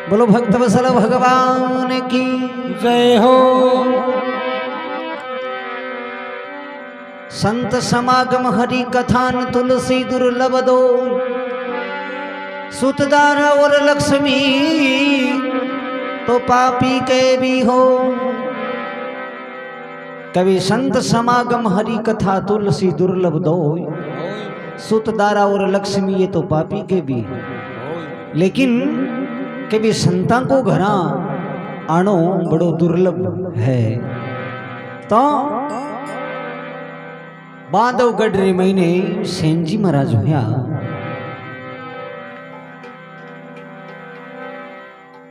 बोलो भक्त वत्सल भगवान की जय हो। संत समागम हरि कथान तुलसी दुर्लभ दो सुतदार और लक्ष्मी तो पापी के भी हो। कवि संत समागम हरि कथा तुलसी दुर्लभ दो सुतदारा और लक्ष्मी ये तो पापी के भी। लेकिन कभी संतां को घरा आनो बड़ो दुर्लभ है। तो बांधवगढ़ रे महीने सेनजी महाराज हुआ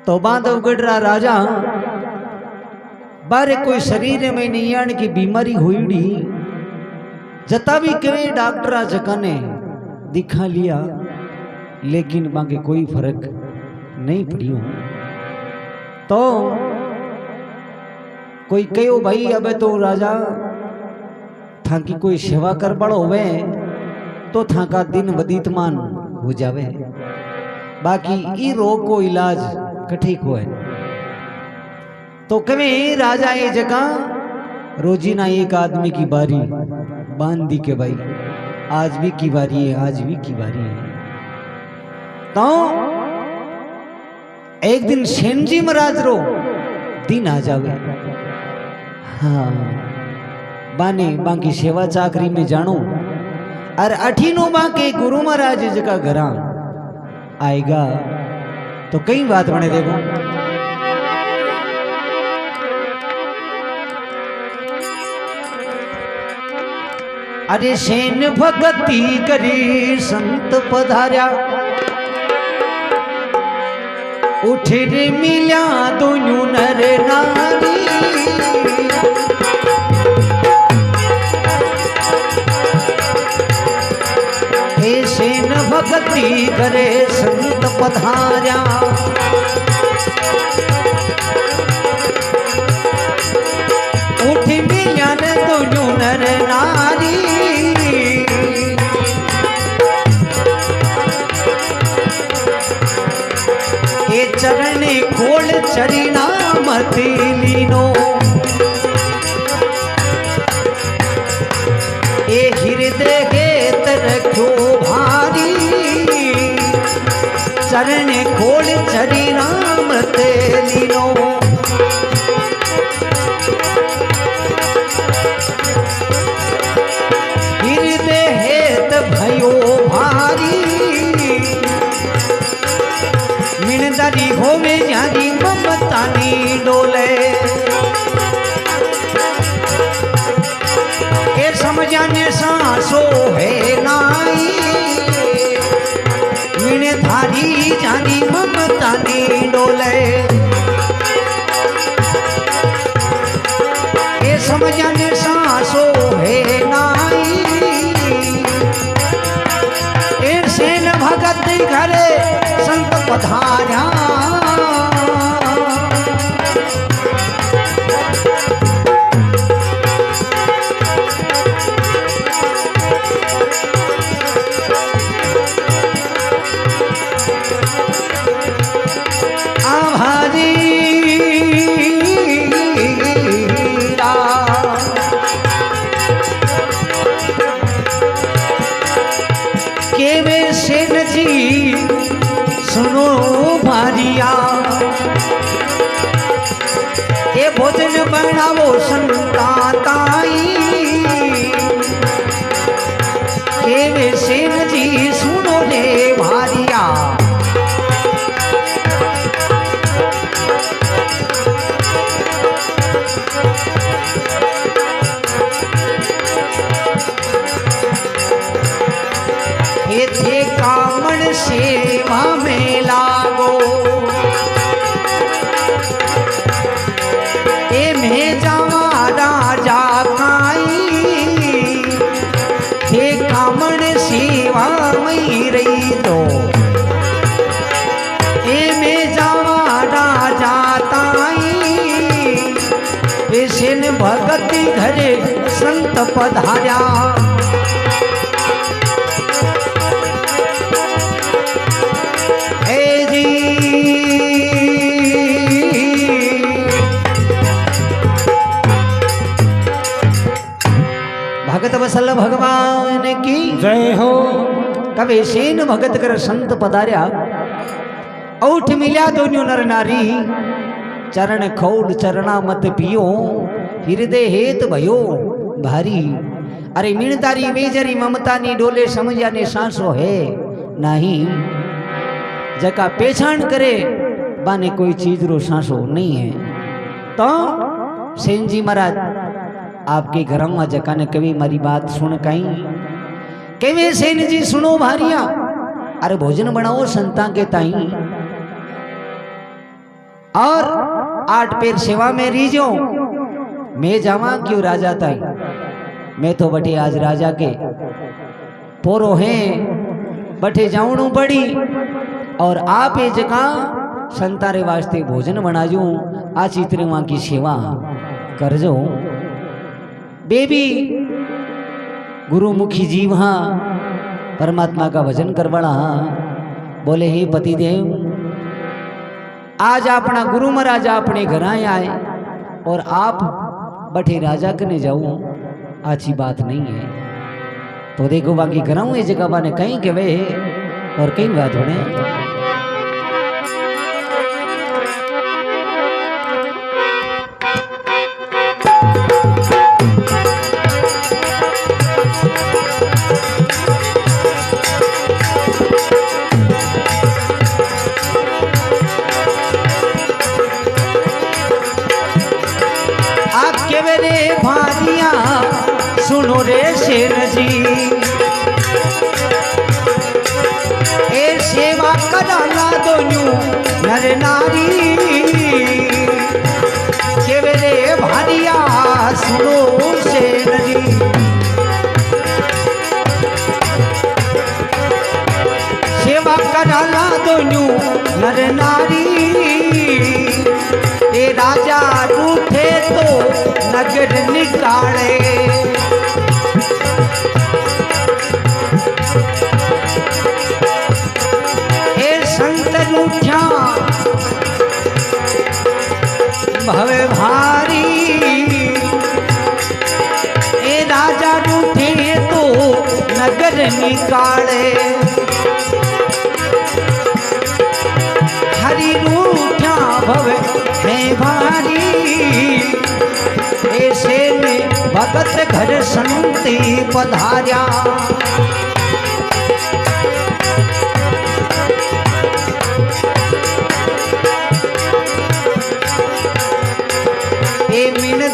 तो बांधवगढ़ रा राजा बारे कोई शरीर में नहीं आने की बीमारी हुई जता भी कहे डॉक्टर जगह ने दिखा लिया लेकिन बाकी कोई फर्क नहीं पड़ियो। तो कोई कहो भाई अब तो राजा था कि कोई सेवा कर बड़ो होवे तो था का दिन वदीतमान हो जावे बाकी ई रोग को इलाज कठिक हो है। तो कभी राजा ये जगह रोजीना एक आदमी की बारी बांध दी के भाई आज भी की बारी है आज भी की बारी है। तो एक दिन सेनजी महाराज रो दिन आ जावे। हाँ बाने बाकी सेवा चाकरी में जानो और अठीनो बाके गुरु महाराज जगह घरा आएगा तो कई बात बने देखो। अरे सेन भगती करी संत पधार्या उठ रे मिल्या दोनों नर नारी। हे सेन भगती करे संत पधार्या उठ मिल्या दोनों नर नारी। चरणे खोल चरिना मती लीनो ए हृदय गेत रखो भारी। चरणे खोल चरिना मती लीनो हृदय हेत भयो भारी। मिनदारी होवे जारी ममतानी डोले ए समझाने सांसो है नाई। मिनधारी जारी ममतानी डोले ए समझाने सांसो है नाई। ए सेन भगत घरे संत पधार्या आभारी केवे सेन जी सुनो भारिया ये भोजन बनावो संताताई। केवे सेन जी सुनो रे भारिया ये थे कामण सेवा में लागो ए में जावा राजा काई। हे कामण सेवा में रही तो ए में जावा राजा ताई। ए सेन भगति घरे संत पधार्या हे जी कवे सेन भगत कर संत पधार्या औठ मिल्या दोन्यो नर नारी चरण खौड चरणा मत पियो हृदय हेत भयो भारी अरे मीण तारी बेजरी ममता नी डोले समझा ने सांसो है नहीं जका पहचान करे बाने कोई चीज रो सांसो नहीं है। तो सेन जी महाराज आपके घर में जका ने कभी मारी बात सुन कहीं केवे सेन जी सुनो भारिया अरे भोजन बनाओ संता के ताई और 8 पेर सेवा में रीजो मैं जावा क्यों राजा ताई मैं तो बटे आज राजा के पोरो है बटे जाऊणू पड़ी और आप ये जगह संतारे वास्ते भोजन बनाजू आ चित्र मां की सेवा करजो बेबी गुरुमुखी जीव हाँ परमात्मा का भजन करवाड़ा हाँ बोले हे पतिदेव आज अपना गुरु महाराज अपने घर आए और आप बठे राजा कने जाऊं अच्छी बात नहीं है। तो देखो बाकी घरों ये जगह बाने कहीं के वे और कहीं बात होने सुनो रे सेन जी ए सेवा कराला दोनू नर नारी केवे रे भारिया सुनो सेन जी सेवा कराला दोनू नर नारी ए राजा रूठे तो नगर निकाले रूठा भवे भारी ए राजा रूठे तो नगर निकाले हरि रूठा भवे है भारी ऐसे में भगत घर संती पधार्या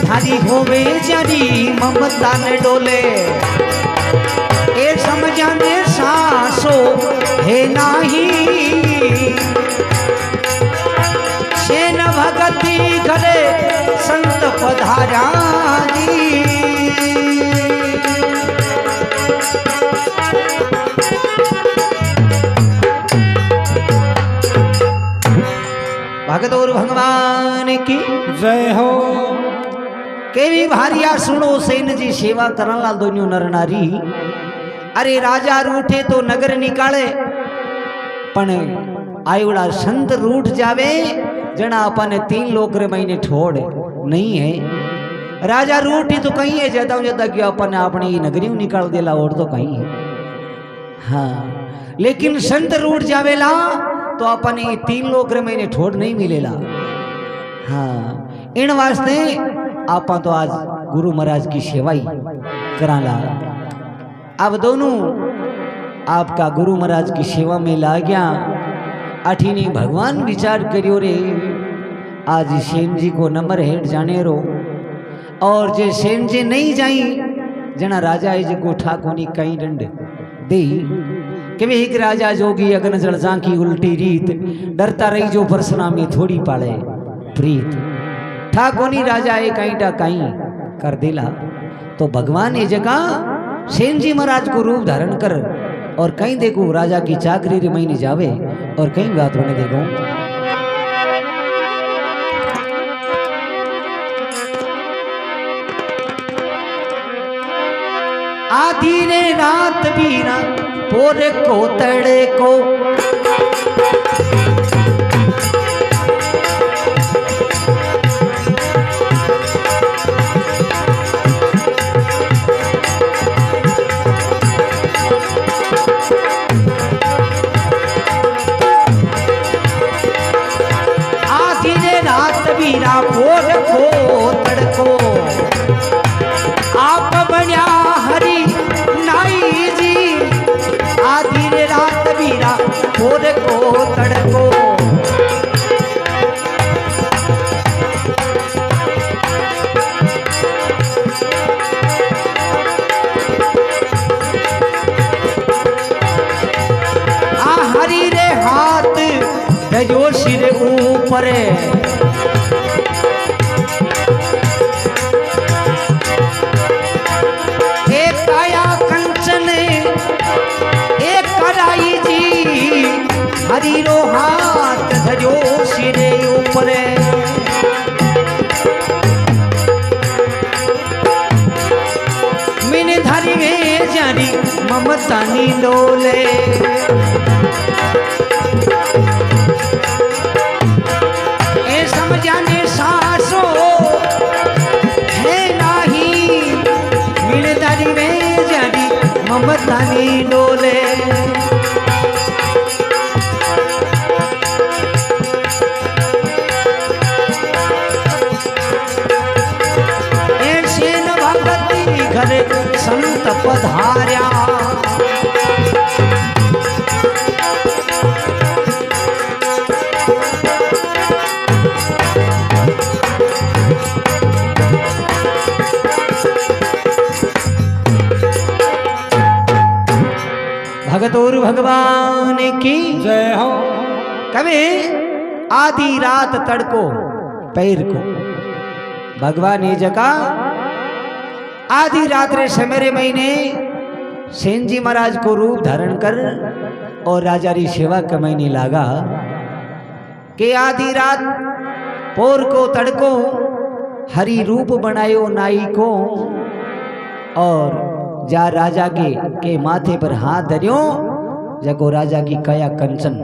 धारी होवे जरी ममता ने डोले ए समझाने सासो है नाही सेन भगती करे संत पधारा भगत और भगवान की जय हो। केवी भारिया सुनो सेन जी सेवा करन लाल दोन्यो नर नारी अरे राजा रूठे तो नगर निकाले पण आयोड़ा संत रूठ जावे जना अपन 3 लोक रे महीने छोड़ नहीं है। राजा रूठी तो कहीं है जदा कि अपन अपनी नगरी निकाल देला और तो कहीं है हाँ लेकिन संत रूठ जावेला तो अपन 3 लोक रे महीने छोड़ नहीं मिलेला हाँ इन वास्ते आपा तो आज गुरु महाराज की सेवा ही कराला। अब दोनों आपका गुरु महाराज की सेवा में ला गया अठीनी भगवान विचार करियो रे आज सेन जी को नंबर हेठ जाने रो और जे सेन जी नहीं जाई जना राजा है जो ठाकोनी कई दंड दे कि वे एक राजा जोगी अगन जड़ की उल्टी रीत डरता रही जो परसुराम में थोड़ी पाले प्रीत ठाकोनी राजा है कहीं टा कहीं कर दिला। तो भगवान ये जगह सेन जी महाराज को रूप धारण कर और कहीं देखो राजा की चाकरी रे महीने जावे और कहीं बात होने देखो आधी रे रात बीना पोरे को तड़े को रे रात बीरा भोर को तड़को आ हरी रे हाथ धरो सिर ऊपर हरीरो हाथ धरो सिरे ऊपर मैंने धरी में जारी ममता नी डोले ए समझाने सासो है नहीं मैंने धरी में जारी ममता नी डोले घरे संत पधार्या भगत और भगवान की जय हो। कभी आधी रात तड़को पैर को भगवान ये जगह आधी रात रे समेरे महीने सेन जी महाराज को रूप धारण कर और राजा री सेवा कमाईने लागा के आधी रात पोर को तड़को हरी रूप बनायो नाई को और जा राजा के माथे पर हाथ धरियो जको राजा की कया कंचन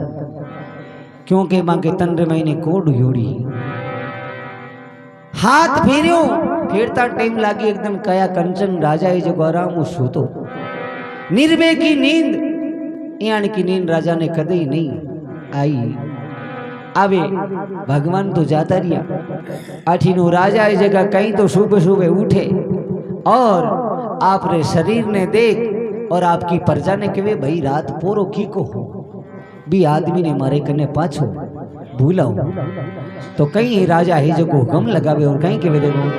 क्योंकि मां के तंद्र महीने कोड योड़ी हाथ फेरियो फेरता टाइम लागी एकदम कया कंचन राजा है जो आराम सूतो निर्भय की नींद यान की नींद राजा ने कदे नहीं आई आवे भगवान तो जाता रिया आठीनो राजा है जगह कहीं तो सुबह सुबह उठे और आपरे शरीर ने देख और आपकी प्रजा ने कहे भाई रात पोरो की को हो भी आदमी ने मारे कने पाछो भूला हो तो कहीं राजा है जो को हुक्म लगावे और कहीं के देखो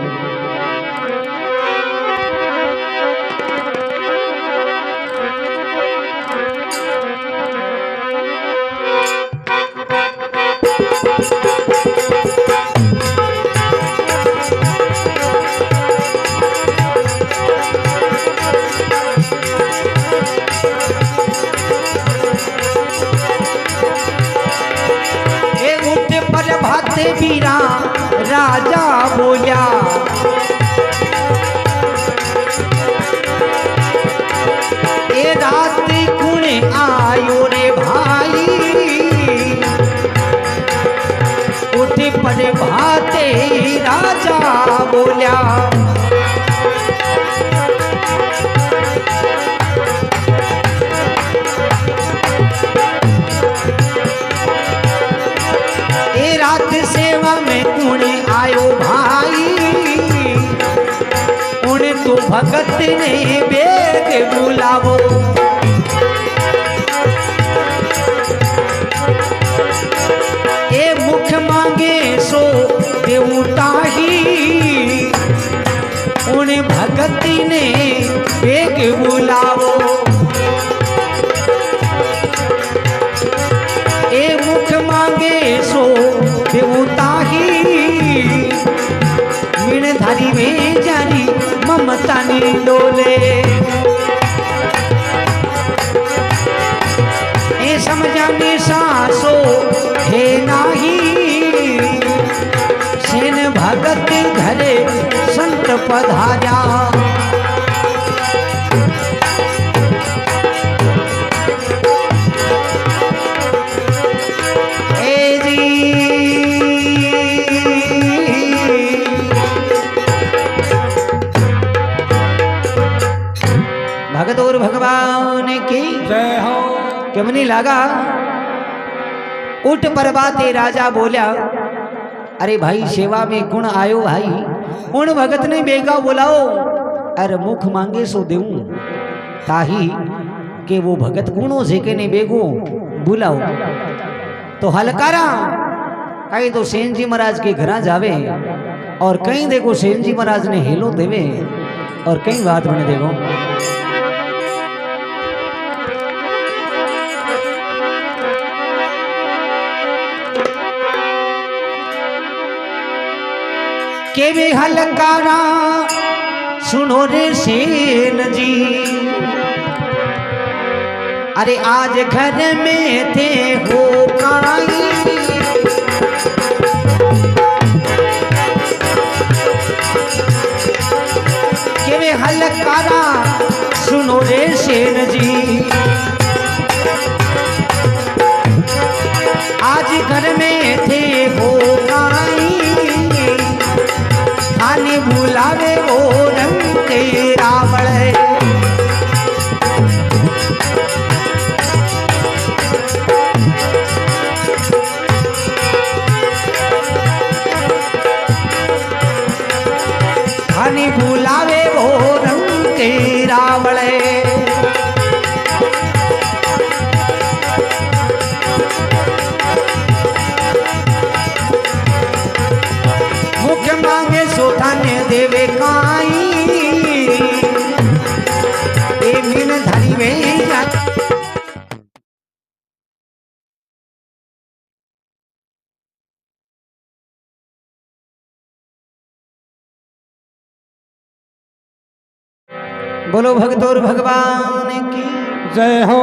बीरा राजा बोलिया ए रात कुणे आयो रे भाई उठे पड़े भाते राजा बोलिया सेवा में कुणे आयो भाई उन्हें तो भगत ने बेग बुलावो ए मुख मांगे सो देवता ही उन्हें भगत ने बेग बुलावो ए मुख मांगे सो देवता ही मीण धारी में जारी ममता नी डोले ए समझाने सासो है नाही सेन भगत घरे संत पधारा भगत और भगवान की जय हो। केमनी लागा उठ परबाते राजा बोलिया अरे भाई सेवा में कुण आयो भाई उन भगत ने बेगा बुलाओ अरे मुख मांगे सो देऊं ताही कि वो भगत कूणो છે કે નહીં બેગો बुलाओ। तो हलकारा कहीं तो सेन जी महाराज के घर जावे और कहीं देखो सेन जी महाराज ने हेलो देवे और कहीं बात बने देखो के भी हलकारा सुनो रे सेन जी, अरे आज घर में थे हो काई, के वे हलकारा सुनो रे सेन जी, आज घर में थे हो काई, आने बुलावे वो रंग के रावण बुलावे वो रंग के रावणे। मुख मांगे सोधाने देवे काई, ए मीन धरी वे बोलो भगतोर भगवान की जय हो।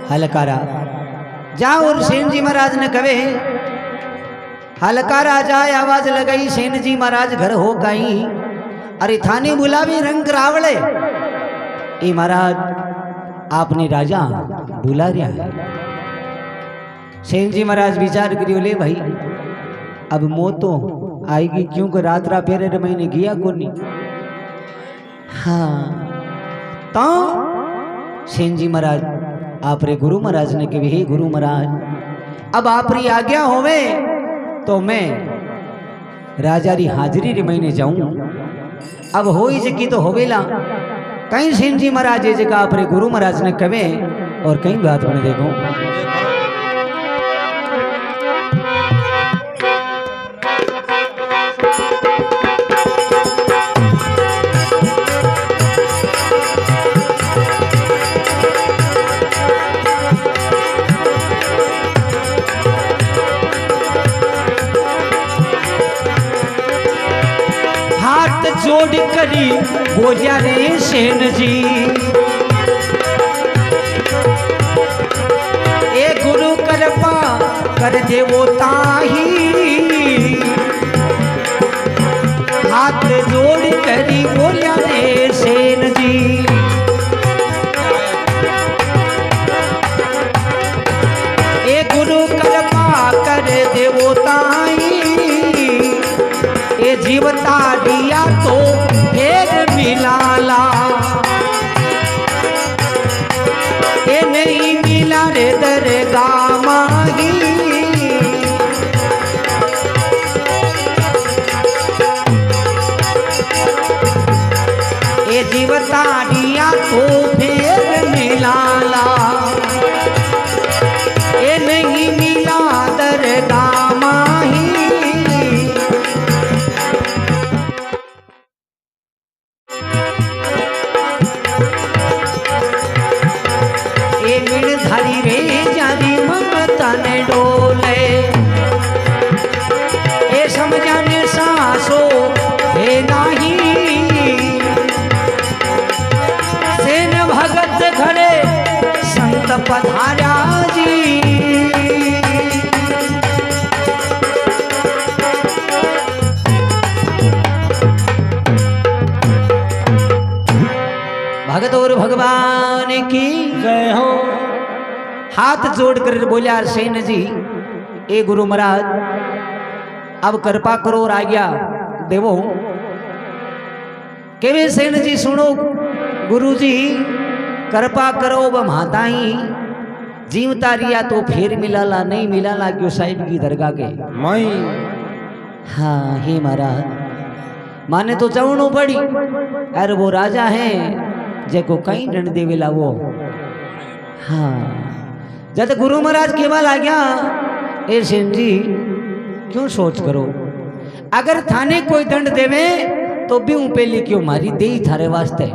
हलकारा जाओ और सेन जी महाराज ने कहे हलकारा जाए आवाज लगाई सेन जी महाराज घर हो गई, अरे थाने बुलावी रंग रावले। ए महाराज आपने राजा बुला रहा है। सेन जी महाराज विचार करियो ले भाई अब मौत तो आएगी क्योंकि रात रा फेरे महीने गया को नहीं। हाँ तो सेन जी महाराज आप रे गुरु महाराज ने कही हे गुरु महाराज अब आप री आज्ञा होवे तो मैं राजा री हाजरी रे महीने जाऊं। अब हो ही जगी तो होवेला कहीं सेन जी महाराज ये जगह आप रे गुरु महाराज ने कहे और कहीं बात बने देखो जोड़ करी बोलिया रे सेन जी, ए गुरु कृपा कर दे वो ताही, हाथ जोड़ करी बोलिया रे सेन जी, ए गुरु कृपा कर दे वो ताही, ये जीवता दिया तो फिर मिलाला, ये नहीं मिला रे दरगाह माही, ये जीवता दिया तो फिर मिलाला, ये नहीं मिला दरगाह माही। धरी रे जारी ममता ने डोले, ए समझाने सासो हे नाही, सेन भगत घरे संत पधारा जी, भगत और भगवान की जय हो। हाथ जोड़कर बोलिया सेन जी ए गुरु महाराज अब कृपा करो और आज्ञा देवो। केवे सेन जी सुनो गुरु जी कृपा करो व माता ही जीवता रिया तो फिर मिलाला नहीं मिलाला क्यों साहिब की दरगाह के माई। हाँ हे महाराज माने तो चवणो पड़ी अरे वो राजा है जेको कहीं दंड देवेला वो। हाँ जब गुरु महाराज केवल आ गया ए सेन जी क्यों सोच करो, अगर थाने कोई दंड देवे तो भी ऊँ पहले क्यों मारी दे ही थारे वास्ते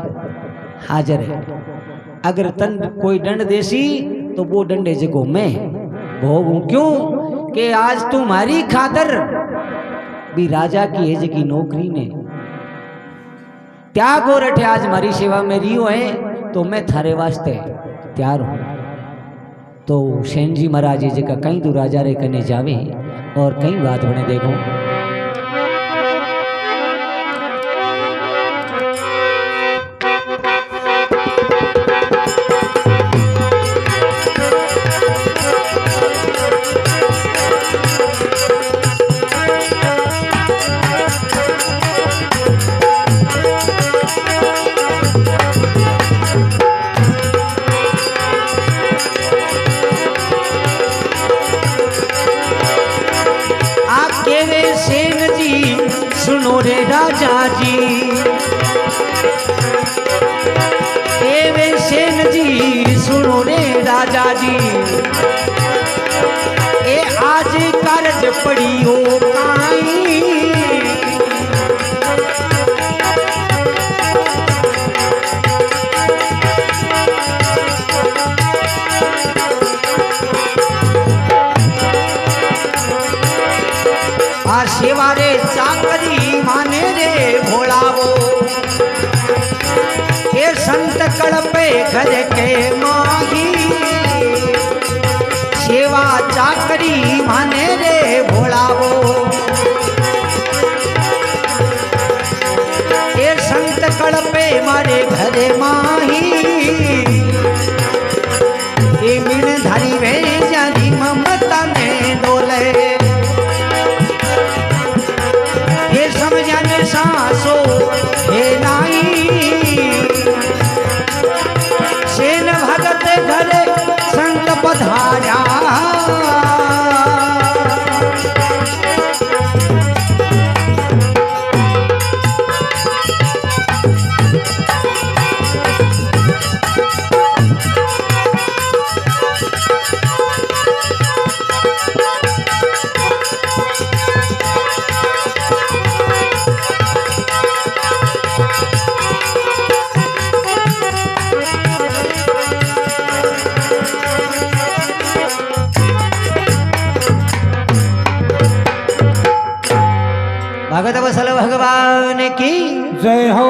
हाजिर है। अगर तन कोई दंड देसी तो वो दंडे जगो मैं भोगूं, क्यों कि आज तुम्हारी खातर भी राजा की हेज की नौकरी ने त्याग हो रखे, आज हमारी सेवा में रियो है तो मैं थारे वास्ते तैयार हूं। तो सेन जी महाराज जी का कहीं तो राजा रे कने जावे और कई बात बने देखो। सुनो रे राजा जी, एवे सेन जी सुनो रे राजा जी, ए आज कर्ज पड़ी हो काई, आ सेवा रे चाकरी माने रे भोलावो, ये संत कड़पे घर के माही, सेवा चाकरी माने रे भोलावो, ये संत कड़पे मारे घर माही, ये मीन धारी वे जानी ममता में डोले, समझने सासो हे नाई, सेन भगत घरे संत पधारा, भगत वसल भगवान की जय हो।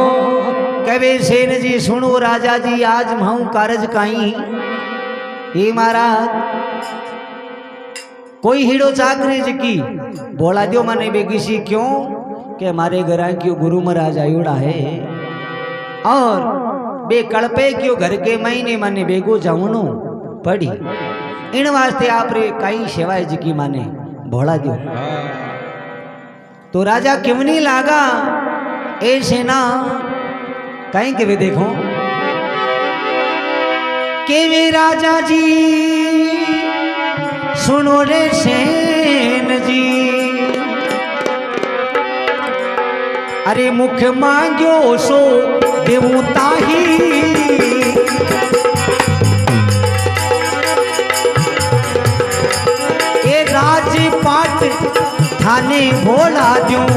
कबे सेन जी सुनो राजा जी आज महू कारज काई, हे महाराज कोई हीड़ो चाकरी की बोला दियो मने बेगिसी, क्यों कि हमारे घर क्यों गुरु महाराज आयोड़ा है और बे कड़पे क्यों घर के महीने माने बेगो जाऊनो पड़ी, इन वास्ते आप रे कई सेवाए जी की माने भोला दियो। तो राजा क्यों नहीं लागा ए सेना कहीं के भी देखो के वे राजा जी सुनो रे सेन जी, अरे मुख मांग्यो सो देवू ताही, ए राजपाट थाने भोला दूं,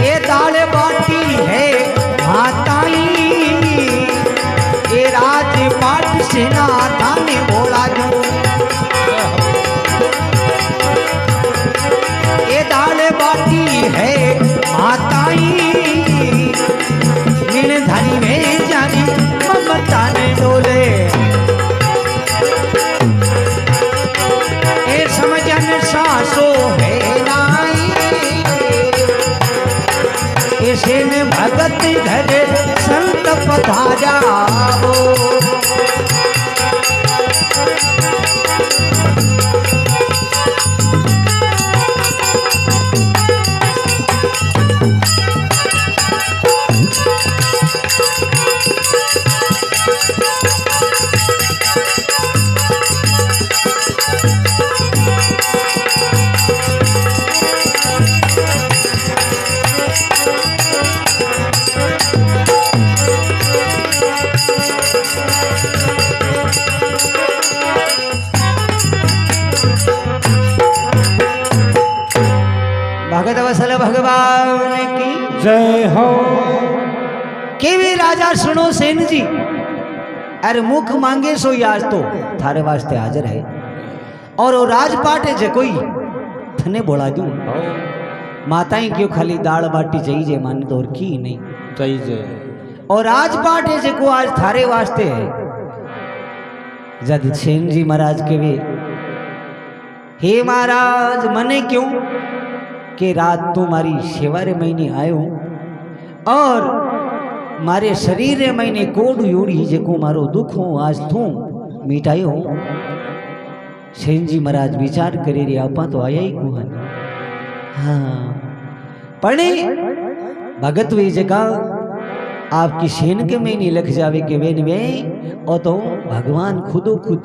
ये दाल बाटी है माताई, ये राजपाट सेना थाने भोला दूं, ये दाल बाटी है माताई, मीन धनी में जानी ममता ने डोले, समझन सासो है नाई, इसे में भगत घर संत पधारा हो, जय हो। केवे राजा सुनो सेन जी, अरे मुख मांगे सो आज तो थारे वास्ते हाजिर है, और वो राजपाट है जे कोई थने बोला दूं। माताएं क्यों खाली दाल बाटी चाहिए माने तो और की नहीं चाहिए, और राजपाट है जे को आज थारे वास्ते है। जद सेन जी महाराज केवे, हे महाराज मने क्यों के रात तुम्हारी सेवा रे महीने आयो और मारे शरीर रे महीने कोड योड़ी जेको मारो दुख हो आज तू मिटायो। सेन जी महाराज विचार करे रे आपा तो आया ही कुहन। हाँ पढ़े भगत वे जगह आपकी सेन के महीने लग जावे के वेन वे और तो भगवान खुदो खुद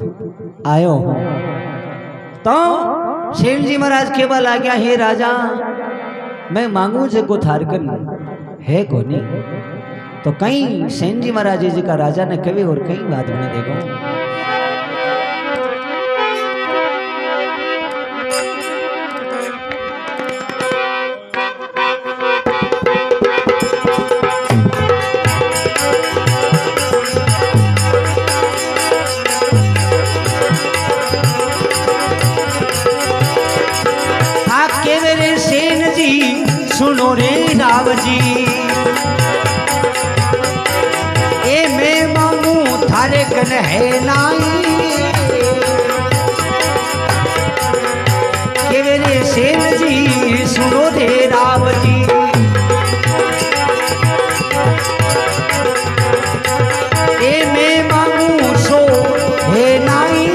आयो हो। तो सेन जी महाराज केवल आ गया, हे राजा मैं मांगू जे को थारकन है को नहीं। तो कहीं सेन जी महाराज जी का राजा ने कवे और कई बात बने देखो। सुनो रे राव जी, ए मैं मांगू थारे कन है नाई। के मेरे सेन जी सुनो रे राव जी, ए मैं मांगू सो है नाई।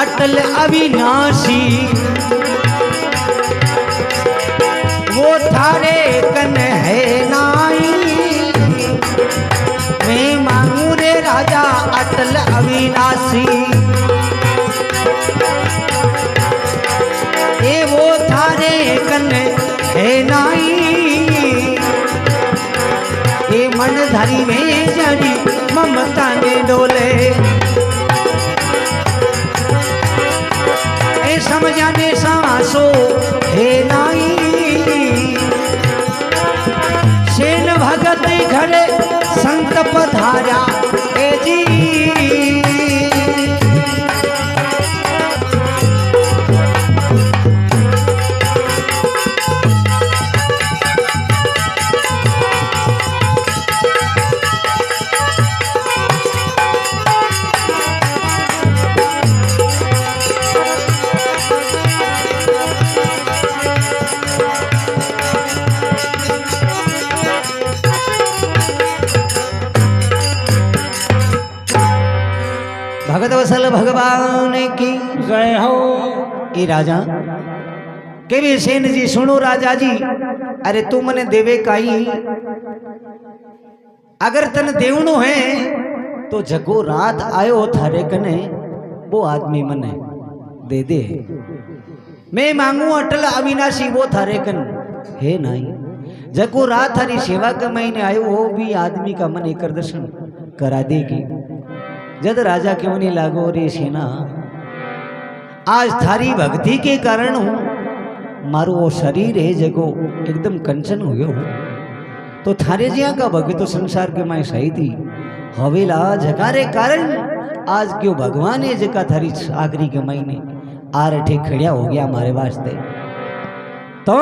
अटल अविनाशी वो थारे कन है नाई। मैं मांगू रे राजा अटल अविनाशी, ए वो थारे कन है नाई। ए मन धरी में जड़ी ममता ने डोले, समझाने सांसो हे नाई। सेन भगत घरे संत पधारा ए जी, भगत वसल भगवान की जय हो। ए राजा केवे सेन जी सुनो राजा जी, अरे तू मने देवे काई, अगर तन देवनो है तो जगो रात आयो थारे कने वो आदमी मने दे दे। मैं मांगू अटल अविनाशी वो थारे कन है नहीं। जगो रात थारी सेवा के महीने आयो वो भी आदमी का मन एक दर्शन करा देगी। जद राजा क्यों नहीं लागो रे सेना, आज थारी भक्ति के कारण मारो वो शरीर है जगो एकदम कंचन हो गयो। तो थारे जिया का भक्त तो संसार के माय सही थी हवेला जगारे कारण आज क्यों भगवान है जका थारी आखिरी के महीने आर ठे खड़िया हो गया हमारे वास्ते। तो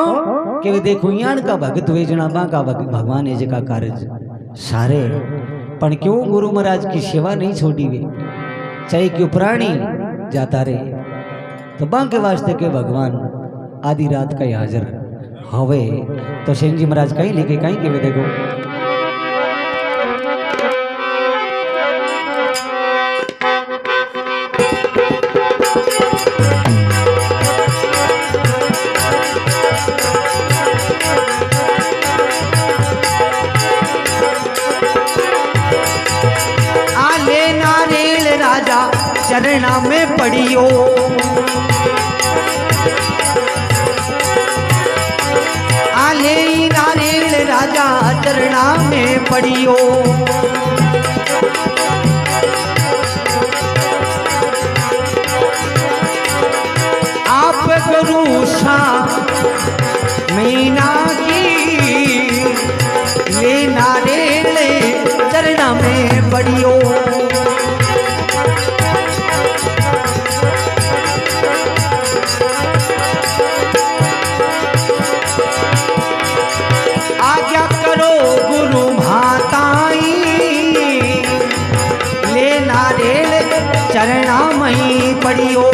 के देखो यान का भक्त वे जनाबा का भगवान है जका कार्य सारे पण क्यों गुरु महाराज की सेवा नहीं छोड़ी वे, चाहे क्यों प्राणी जाता रहे। तो बांके वास्ते के भगवान आधी रात का हाजिर हवे। तो सेन जी महाराज कहीं लेके कहीं के वे देखो, चरणा में पड़ियो, आले नारेल राजा चरणा में पड़ियो। आप गुरु सा मीना की ये नारेल चरणा में पड़ियो। आज्ञा करो गुरु भाताई ले नारेल चरणा में पड़ियो।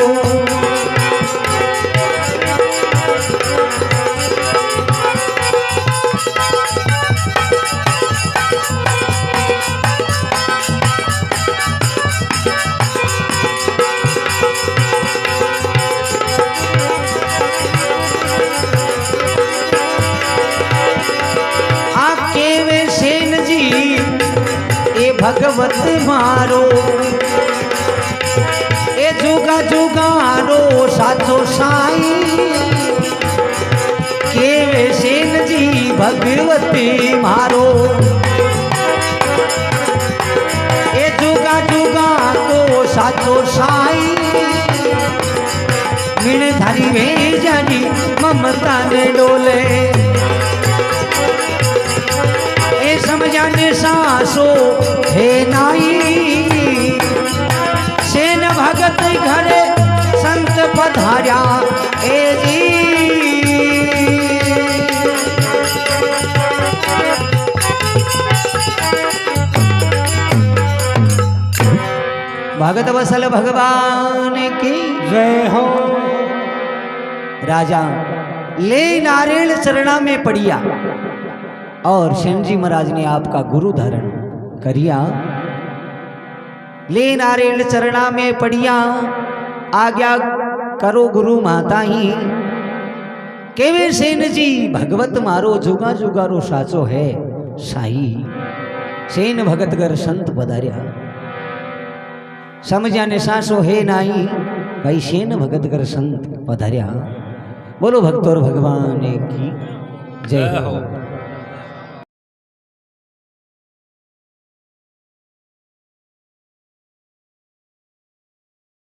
भगवत मारो ए जुगा जुगारो साचो साई केवे सेन जी भगवती मारो। ए जुगा जुगा को साचो साई मिण धारी भेजानी ममता ने डोले। समझाने सासो हे नाई सेन भगत घरे संत पधार्या ए जी। भगत वसल भगवान की जय हो। राजा ले नारेल चरणा में पड़िया और सेन जी महाराज ने आपका गुरु धारण करिया। ले नारेल चरणा में पड़िया आज्ञा करो गुरु माता ही केवे सेन जी भगवत मारो जुगा जुगारो साचो है साई। सेन भगत घर संत पधार्या समझा ने सासो है नाई भाई सेन भगत घर संत पधार्या। बोलो भक्तोर भगवान की जय हो।